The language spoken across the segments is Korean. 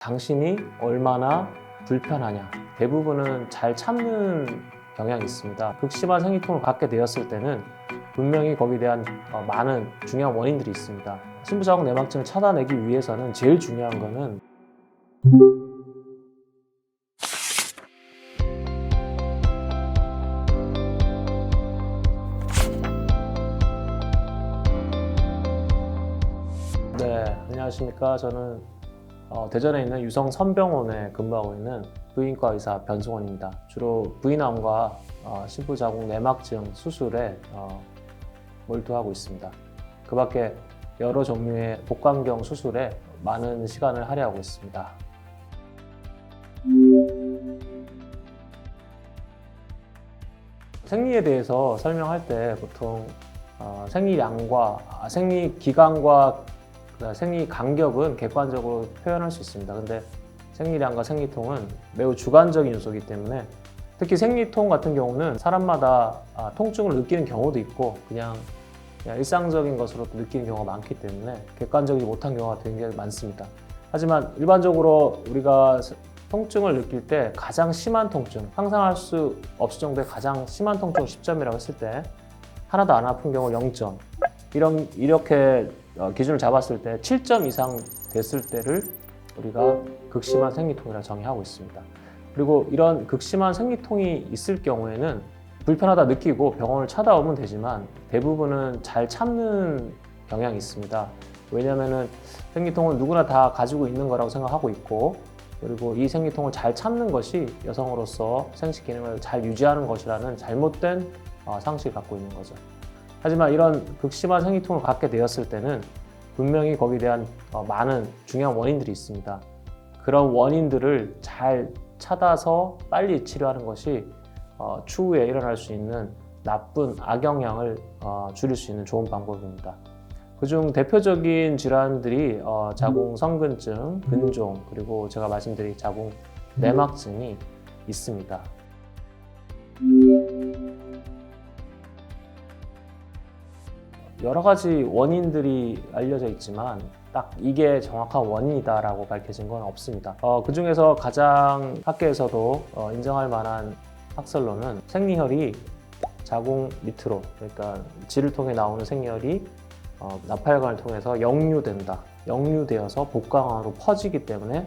당신이 얼마나 불편하냐. 대부분은 잘 참는 경향이 있습니다. 극심한 생리통을 갖게 되었을 때는 분명히 거기에 대한 많은 중요한 원인들이 있습니다. 신부자국 내막증을 찾아내기 위해서는 제일 중요한 거는 네, 안녕하십니까. 저는 대전에 있는 유성선병원에 근무하고 있는 부인과 의사 변승원입니다. 주로 부인암과 신부자국 내막증 수술에 몰두하고 있습니다. 그 밖에 여러 종류의 복강경 수술에 많은 시간을 할애하고 있습니다. 생리에 대해서 설명할 때 보통 생리량과 생리기간과 생리 간격은 객관적으로 표현할 수 있습니다. 근데 생리량과 생리통은 매우 주관적인 요소이기 때문에 특히 생리통 같은 경우는 사람마다 통증을 느끼는 경우도 있고 그냥 일상적인 것으로 느끼는 경우가 많기 때문에 객관적이지 못한 경우가 굉장히 많습니다. 하지만 일반적으로 우리가 통증을 느낄 때 가장 심한 통증, 상상할 수 없을 정도의 가장 심한 통증 10점이라고 했을 때 하나도 안 아픈 경우 0점, 이렇게 기준을 잡았을 때 7점 이상 됐을 때를 우리가 극심한 생리통이라 정의하고 있습니다. 그리고 이런 극심한 생리통이 있을 경우에는 불편하다 느끼고 병원을 찾아오면 되지만 대부분은 잘 참는 경향이 있습니다. 왜냐하면 생리통은 누구나 다 가지고 있는 거라고 생각하고 있고 그리고 이 생리통을 잘 참는 것이 여성으로서 생식 기능을 잘 유지하는 것이라는 잘못된 상식을 갖고 있는 거죠. 하지만 이런 극심한 생리통을 갖게 되었을 때는 분명히 거기에 대한 많은 중요한 원인들이 있습니다. 그런 원인들을 잘 찾아서 빨리 치료하는 것이 추후에 일어날 수 있는 나쁜 악영향을 줄일 수 있는 좋은 방법입니다. 그중 대표적인 질환들이 자궁성근증, 근종, 그리고 제가 말씀드린 자궁 내막증이 있습니다. 여러 가지 원인들이 알려져 있지만 딱 이게 정확한 원인이다라고 밝혀진 건 없습니다. 그 중에서 가장 학계에서도 인정할 만한 학설로는 생리혈이 자궁 밑으로, 그러니까 질을 통해 나오는 생리혈이 나팔관을 통해서 역류된다. 역류되어서 복강으로 퍼지기 때문에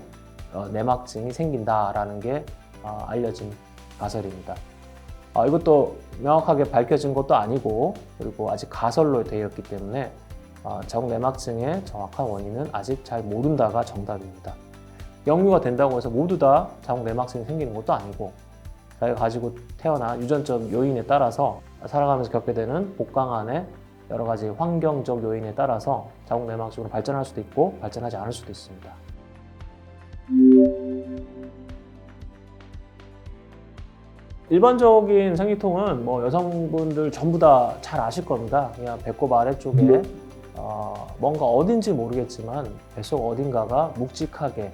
내막증이 생긴다라는 게 알려진 가설입니다. 이것도 명확하게 밝혀진 것도 아니고 그리고 아직 가설로 되어 있기 때문에 자궁 내막증의 정확한 원인은 아직 잘 모른다가 정답입니다. 역류가 된다고 해서 모두 다 자궁 내막증이 생기는 것도 아니고 자기가 가지고 태어난 유전적 요인에 따라서 살아가면서 겪게 되는 복강 안에 여러 가지 환경적 요인에 따라서 자궁 내막증으로 발전할 수도 있고 발전하지 않을 수도 있습니다. 일반적인 생리통은 여성분들 전부 다 잘 아실 겁니다. 그냥 배꼽 아래쪽에 뭔가 어딘지 모르겠지만 뱃속 어딘가가 묵직하게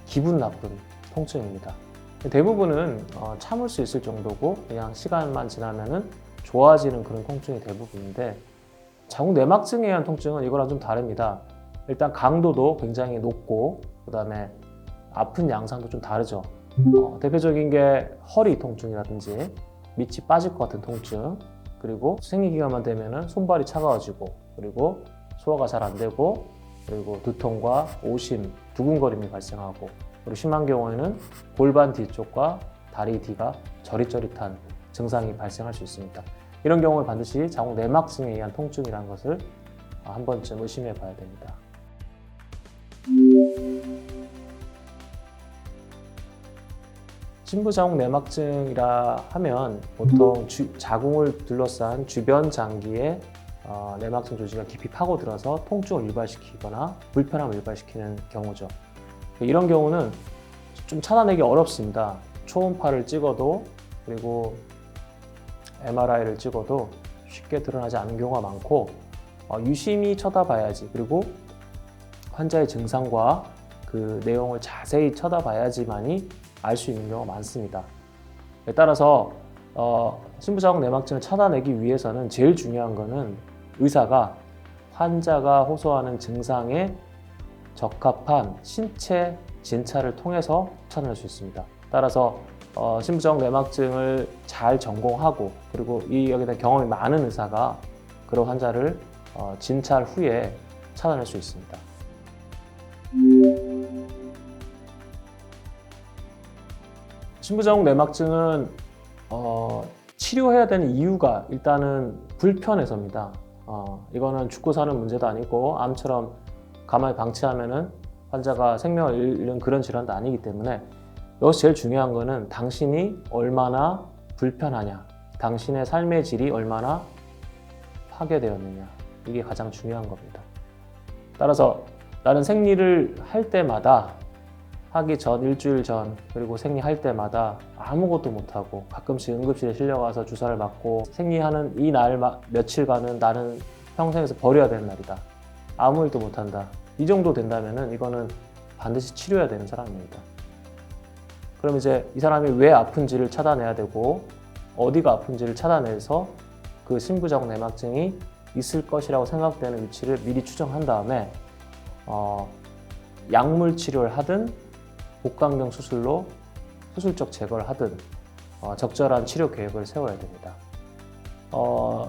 기분 나쁜 통증입니다. 대부분은 참을 수 있을 정도고 그냥 시간만 지나면은 좋아지는 그런 통증이 대부분인데 자궁 내막증에 의한 통증은 이거랑 좀 다릅니다. 일단 강도도 굉장히 높고 그 다음에 아픈 양상도 좀 다르죠. 대표적인 게 허리 통증이라든지 밑이 빠질 것 같은 통증, 그리고 생리기간만 되면은 손발이 차가워지고 그리고 소화가 잘 안 되고 그리고 두통과 오심, 두근거림이 발생하고 그리고 심한 경우에는 골반 뒤쪽과 다리 뒤가 저릿저릿한 증상이 발생할 수 있습니다. 이런 경우는 반드시 자궁 내막증에 의한 통증이라는 것을 한 번쯤 의심해 봐야 됩니다. 신부자궁 내막증이라 하면 보통 자궁을 둘러싼 주변 장기에 내막증 조직이 깊이 파고들어서 통증을 유발시키거나 불편함을 유발시키는 경우죠. 이런 경우는 좀 찾아내기 어렵습니다. 초음파를 찍어도 그리고 MRI를 찍어도 쉽게 드러나지 않는 경우가 많고 유심히 쳐다봐야지, 그리고 환자의 증상과 그 내용을 자세히 쳐다봐야지만이 알 수 있는 경우가 많습니다. 따라서 신부자궁 내막증을 찾아내기 위해서는 제일 중요한 것은 의사가 환자가 호소하는 증상에 적합한 신체 진찰을 통해서 찾아낼 수 있습니다. 따라서 신부적 내막증을 잘 전공하고 그리고 이 여기에 대한 경험이 많은 의사가 그런 환자를 진찰 후에 찾아낼 수 있습니다. 신부적 내막증은 치료해야 되는 이유가 일단은 불편해서입니다. 이거는 죽고 사는 문제도 아니고 암처럼 가만히 방치하면은 환자가 생명을 잃는 그런 질환도 아니기 때문에 여기서 제일 중요한 거는 당신이 얼마나 불편하냐, 당신의 삶의 질이 얼마나 파괴되었느냐, 이게 가장 중요한 겁니다. 따라서 나는 생리를 할 때마다 하기 전 일주일 전 그리고 생리할 때마다 아무것도 못하고 가끔씩 응급실에 실려가서 주사를 맞고 생리하는 이 날 며칠간은 나는 평생에서 버려야 되는 날이다. 아무 일도 못한다. 이 정도 된다면은 이거는 반드시 치료해야 되는 사람입니다. 그럼 이제 이 사람이 왜 아픈지를 찾아내야 되고 어디가 아픈지를 찾아내서 그 신부적 내막증이 있을 것이라고 생각되는 위치를 미리 추정한 다음에 약물 치료를 하든 복강경 수술로 수술적 제거를 하든 적절한 치료 계획을 세워야 됩니다.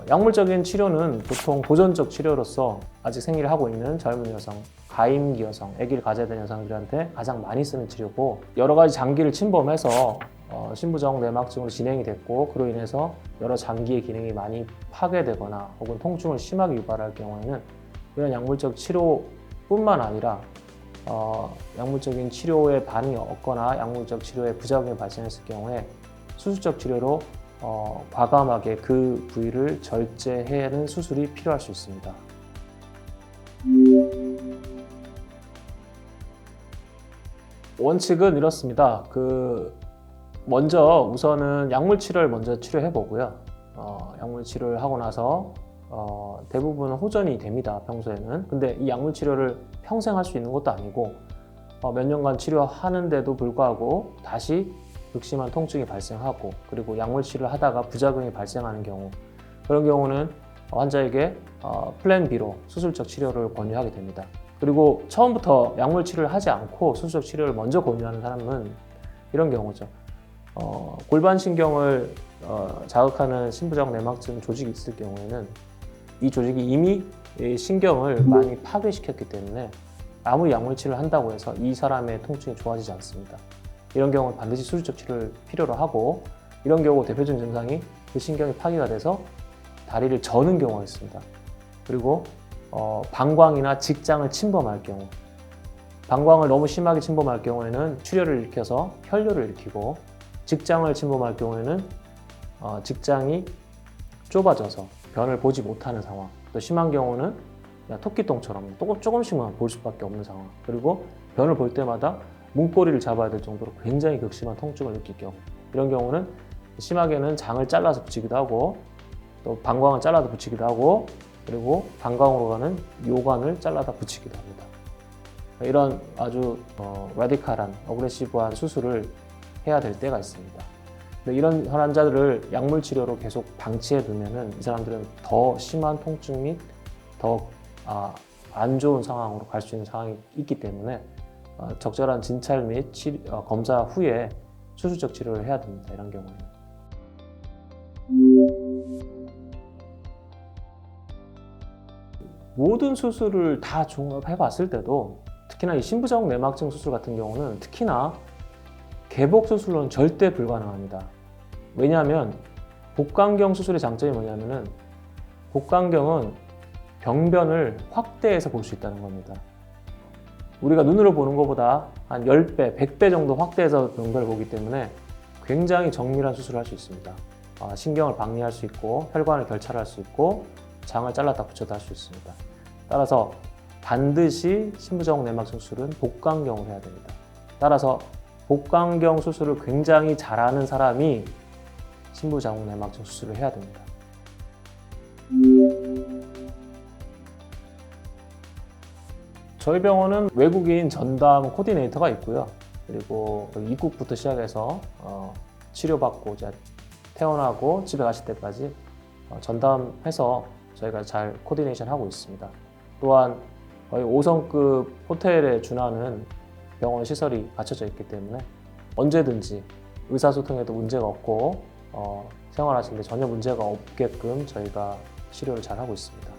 약물적인 치료는 보통 보존적 치료로서 아직 생리를 하고 있는 젊은 여성, 가임기 여성, 아기를 가져야 되는 여성들한테 가장 많이 쓰는 치료고 여러 가지 장기를 침범해서 신부적 내막증으로 진행이 됐고 그로 인해서 여러 장기의 기능이 많이 파괴되거나 혹은 통증을 심하게 유발할 경우에는 이런 약물적 치료뿐만 아니라 약물적인 치료에 반응이 없거나 약물적 치료에 부작용이 발생했을 경우에 수술적 치료로 과감하게 그 부위를 절제하는 수술이 필요할 수 있습니다. 원칙은 이렇습니다. 먼저 우선은 약물 치료를 먼저 치료해 보고요. 약물 치료를 하고 나서 대부분 호전이 됩니다. 평소에는. 근데 이 약물 치료를 평생 할 수 있는 것도 아니고 몇 년간 치료하는데도 불구하고 다시 극심한 통증이 발생하고 그리고 약물 치료를 하다가 부작용이 발생하는 경우 그런 경우는 환자에게 플랜 B로 수술적 치료를 권유하게 됩니다. 그리고 처음부터 약물 치료를 하지 않고 수술적 치료를 먼저 권유하는 사람은 이런 경우죠. 골반신경을 자극하는 신부적 내막증 조직이 있을 경우에는 이 조직이 이미 신경을 많이 파괴시켰기 때문에 아무리 약물 치료를 한다고 해서 이 사람의 통증이 좋아지지 않습니다. 이런 경우는 반드시 수술적 치료를 필요로 하고 이런 경우 대표적인 증상이 그 신경이 파괴가 돼서 다리를 저는 경우가 있습니다. 그리고 방광이나 직장을 침범할 경우 방광을 너무 심하게 침범할 경우에는 출혈을 일으켜서 혈뇨를 일으키고 직장을 침범할 경우에는 직장이 좁아져서 변을 보지 못하는 상황 또 심한 경우는 그냥 토끼똥처럼 조금씩만 볼 수밖에 없는 상황 그리고 변을 볼 때마다 문고리를 잡아야 될 정도로 굉장히 극심한 통증을 느낄 경우 이런 경우는 심하게는 장을 잘라서 붙이기도 하고 또 방광을 잘라서 붙이기도 하고 그리고 방광으로 가는 요관을 잘라다 붙이기도 합니다. 이런 아주 라디칼한 어그레시브한 수술을 해야 될 때가 있습니다. 근데 이런 환자들을 약물 치료로 계속 방치해 두면은 이 사람들은 더 심한 통증 및 더 안 좋은 상황으로 갈 수 있는 상황이 있기 때문에 적절한 진찰 및 검사 후에 수술적 치료를 해야 됩니다. 이런 경우에는. 모든 수술을 다 종합해 봤을 때도 특히나 이 신부적 내막증 수술 같은 경우는 특히나 개복 수술로는 절대 불가능합니다. 왜냐하면 복강경 수술의 장점이 뭐냐면은 복강경은 병변을 확대해서 볼 수 있다는 겁니다. 우리가 눈으로 보는 것보다 한 10배, 100배 정도 확대해서 병변을 보기 때문에 굉장히 정밀한 수술을 할 수 있습니다. 신경을 박리할 수 있고 혈관을 결찰할 수 있고 장을 잘랐다 붙였다 할 수 있습니다. 따라서 반드시 신부적 내막증 수술은 복강경을 해야 됩니다. 따라서 복강경 수술을 굉장히 잘하는 사람이 신부적 내막증 수술을 해야 됩니다. 저희 병원은 외국인 전담 코디네이터가 있고요. 그리고 입국부터 시작해서 치료받고 이제 퇴원하고 집에 가실 때까지 전담해서 저희가 잘 코디네이션 하고 있습니다. 또한 거의 5성급 호텔에 준하는 병원 시설이 갖춰져 있기 때문에 언제든지 의사소통에도 문제가 없고 생활하시는데 전혀 문제가 없게끔 저희가 치료를 잘 하고 있습니다.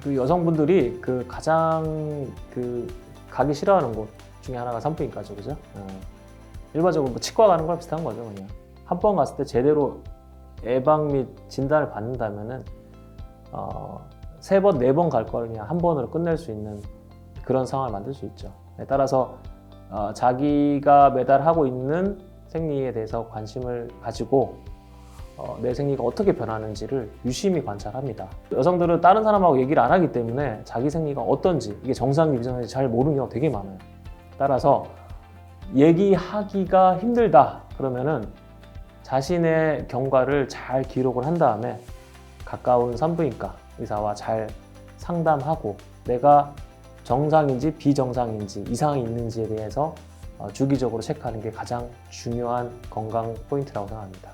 그 여성분들이 가장 가기 싫어하는 곳 중에 하나가 산부인과죠, 그죠? 일반적으로 뭐 치과 가는 거랑 비슷한 거죠, 그냥. 한 번 갔을 때 제대로 예방 및 진단을 받는다면은 3번, 4번 갈 거를 그냥 한 번으로 끝낼 수 있는 그런 상황을 만들 수 있죠. 따라서 자기가 매달 하고 있는 생리에 대해서 관심을 가지고 내 생리가 어떻게 변하는지를 유심히 관찰합니다. 여성들은 다른 사람하고 얘기를 안 하기 때문에 자기 생리가 어떤지, 이게 정상인지 비정상인지 잘 모르는 경우가 되게 많아요. 따라서 얘기하기가 힘들다 그러면은 자신의 경과를 잘 기록을 한 다음에 가까운 산부인과 의사와 잘 상담하고 내가 정상인지 비정상인지 이상이 있는지에 대해서 주기적으로 체크하는 게 가장 중요한 건강 포인트라고 생각합니다.